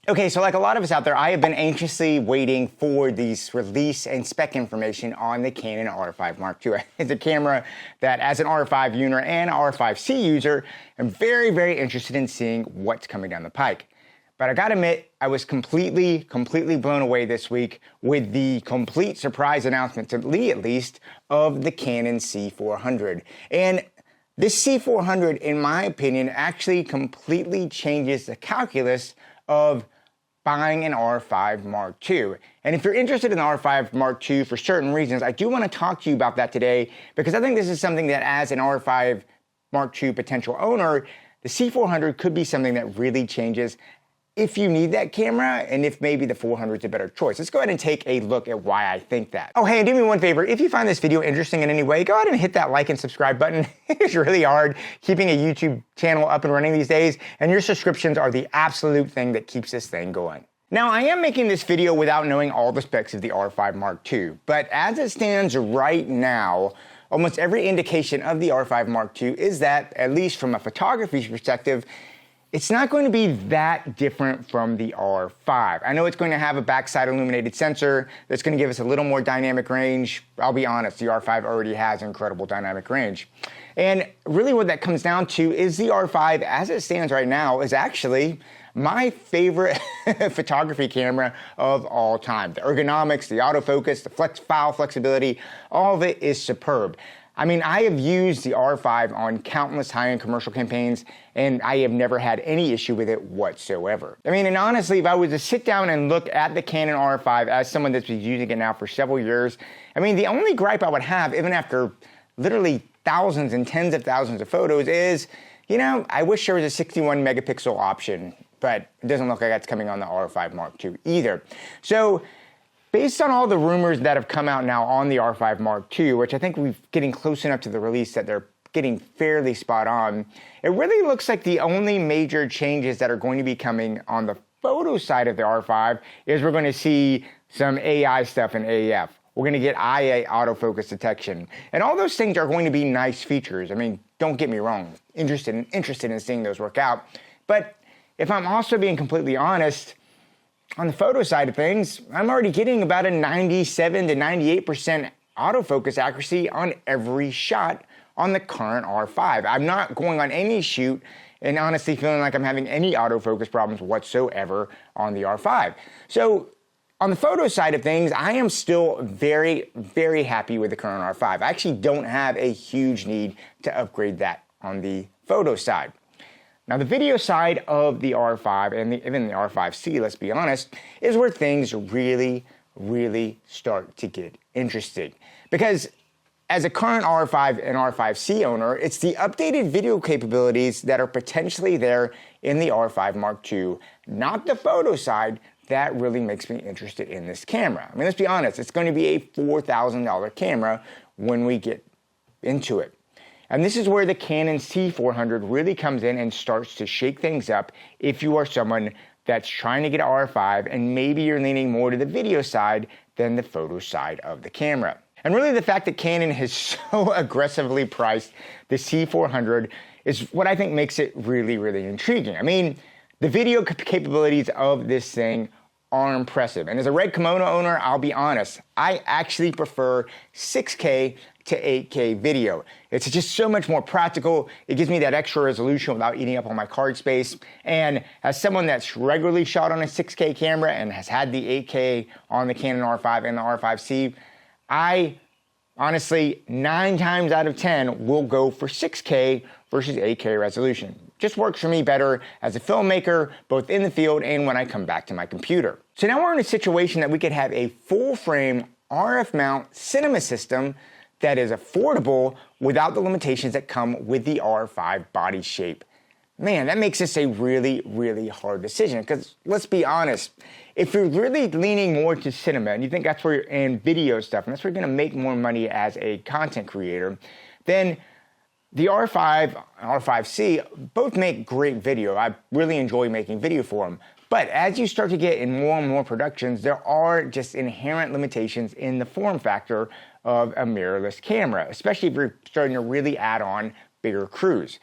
Okay, so like a lot of us out there, I have been anxiously waiting for these release and spec information on the Canon R5mk2. It's a camera that, as an R5 user and R5C user, I'm very, very interested in seeing what's coming down the pike. But I gotta admit, I was completely blown away this week with the complete surprise announcement, to me at least, of the Canon C400. And this C400, in my opinion, actually completely changes the calculus of buying an R5mk2. And if you're interested in the R5mk2 for certain reasons, I do want to talk to you about that today, because I think this is something that, as an R5mk2 potential owner, the C400 could be something that really changes if you need that camera, and if maybe the 400 is a better choice. Let's go ahead and take a look at why I think that. Oh, hey, and do me one favor. If you find this video interesting in any way, go ahead and hit that like and subscribe button. It's really hard keeping a YouTube channel up and running these days, and your subscriptions are the absolute thing that keeps this thing going. Now, I am making this video without knowing all the specs of the R5mk2, but as it stands right now, almost every indication of the R5mk2 is that, at least from a photography perspective, it's not going to be that different from the R5. I know it's going to have a backside illuminated sensor that's going to give us a little more dynamic range. I'll be honest, the R5 already has incredible dynamic range. And really what that comes down to is the R5, as it stands right now, is actually my favorite photography camera of all time. The ergonomics, the autofocus, the file flexibility, all of it is superb. I mean, I have used the R5 on countless high-end commercial campaigns, and I have never had any issue with it whatsoever. I mean, and honestly, if I was to sit down and look at the Canon R5 as someone that's been using it now for several years, I mean, the only gripe I would have, even after literally thousands and tens of thousands of photos, is, you know, I wish there was a 61 megapixel option, but it doesn't look like that's coming on the R5mk2 either. So, based on all the rumors that have come out now on the R5mk2, which I think we're getting close enough to the release that they're getting fairly spot on, it really looks like the only major changes that are going to be coming on the photo side of the R5 is we're going to see some AI stuff in AF. We're going to get IA autofocus detection. And all those things are going to be nice features. I mean, don't get me wrong, interested in seeing those work out. But if I'm also being completely honest, on the photo side of things, I'm already getting about a 97 to 98% autofocus accuracy on every shot on the current R5. I'm not going on any shoot and honestly feeling like I'm having any autofocus problems whatsoever on the R5. So on the photo side of things, I am still very, very happy with the current R5. I actually don't have a huge need to upgrade that on the photo side. Now, the video side of the R5 and even the R5C, let's be honest, is where things really start to get interesting. Because as a current R5 and R5C owner, it's the updated video capabilities that are potentially there in the R5mk2, not the photo side, that really makes me interested in this camera. I mean, let's be honest, it's going to be a $4,000 camera when we get into it. And this is where the Canon C400 really comes in and starts to shake things up if you are someone that's trying to get an R5 and maybe you're leaning more to the video side than the photo side of the camera. And really the fact that Canon has so aggressively priced the C400 is what I think makes it really intriguing. I mean, the video capabilities of this thing are impressive. And as a Red Kimono owner, I'll be honest, I actually prefer 6K to 8K video. It's just so much more practical. It gives me that extra resolution without eating up all my card space. And as someone that's regularly shot on a 6K camera and has had the 8K on the Canon R5 and the R5C, I honestly, 9 times out of 10 will go for 6K versus 8K resolution. Just works for me better as a filmmaker, both in the field and when I come back to my computer. So now we're in a situation that we could have a full frame RF mount cinema system that is affordable without the limitations that come with the R5 body shape. Man, that makes this a really hard decision, because let's be honest, if you're really leaning more to cinema and you think that's where you're in video stuff and that's where you're gonna make more money as a content creator, then the R5 and R5C both make great video. I really enjoy making video for them. But as you start to get in more and more productions, there are just inherent limitations in the form factor of a mirrorless camera, especially if you're starting to really add on bigger crews.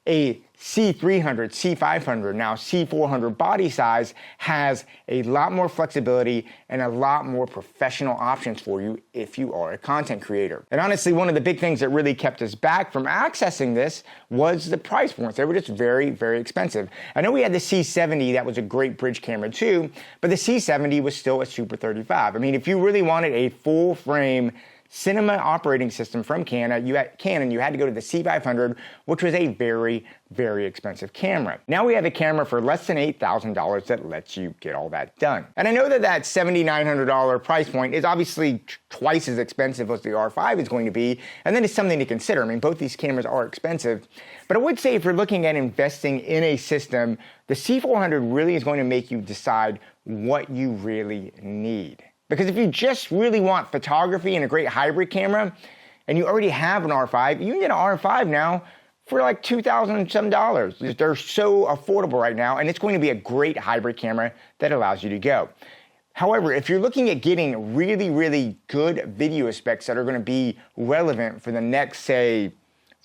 a C300, C500, now C400 body size has a lot more flexibility and a lot more professional options for you if you are a content creator. And honestly, one of the big things that really kept us back from accessing this was the price points. They were just very, very expensive. I know we had the C70, that was a great bridge camera too, but the C70 was still a Super 35. I mean, if you really wanted a full frame cinema operating system from Canon, you had to go to the C500, which was a very, very expensive camera. Now we have a camera for less than $8,000 that lets you get all that done. And I know that that $7,900 price point is obviously twice as expensive as the R5 is going to be, and that is something to consider. I mean, both these cameras are expensive, but I would say if you're looking at investing in a system, the C400 really is going to make you decide what you really need. Because if you just really want photography and a great hybrid camera, and you already have an R5, you can get an R5 now for like $2,000 and some dollars. They're so affordable right now, and it's going to be a great hybrid camera that allows you to go. However, if you're looking at getting really, really good video specs that are going to be relevant for the next, say,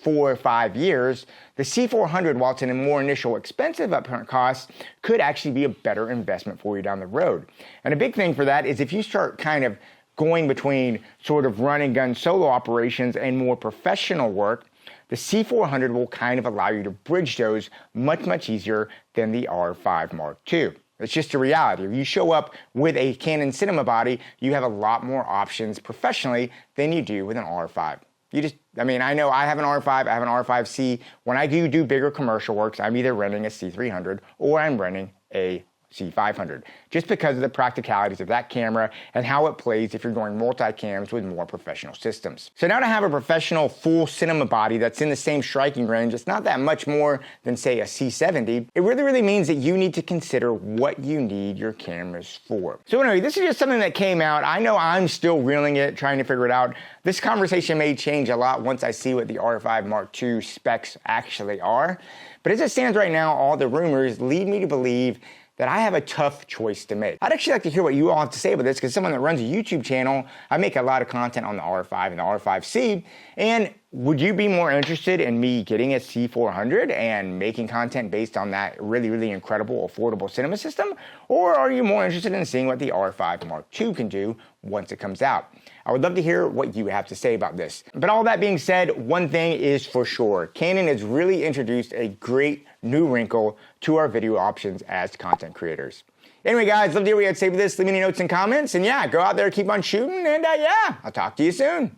4 or 5 years, the C400, while it's in a more initial expensive upfront cost, could actually be a better investment for you down the road. And a big thing for that is if you start kind of going between sort of run and gun solo operations and more professional work, the C400 will kind of allow you to bridge those much, much easier than the R5 Mark II. It's just a reality. If you show up with a Canon cinema body, you have a lot more options professionally than you do with an R5. I know I have an R5, I have an R5C. When I do bigger commercial works, I'm either renting a C300 or I'm renting a C500, just because of the practicalities of that camera and how it plays if you're going multi-cams with more professional systems. So now to have a professional full cinema body that's in the same striking range, it's not that much more than say a C70, it really means that you need to consider what you need your cameras for. So anyway, this is just something that came out. I know I'm still reeling it, trying to figure it out. This conversation may change a lot once I see what the R5 Mark II specs actually are, but as it stands right now, all the rumors lead me to believe that I have a tough choice to make. I'd actually like to hear what you all have to say about this, because someone that runs a YouTube channel, I make a lot of content on the R5 and the R5C, and would you be more interested in me getting a C400 and making content based on that really incredible, affordable cinema system? Or are you more interested in seeing what the R5 Mark II can do once it comes out? I would love to hear what you have to say about this. But all that being said, one thing is for sure. Canon has really introduced a great new wrinkle to our video options as content creators. Anyway, guys, love to hear what you had to say about this. Leave me any notes and comments. And yeah, go out there, keep on shooting. And yeah, I'll talk to you soon.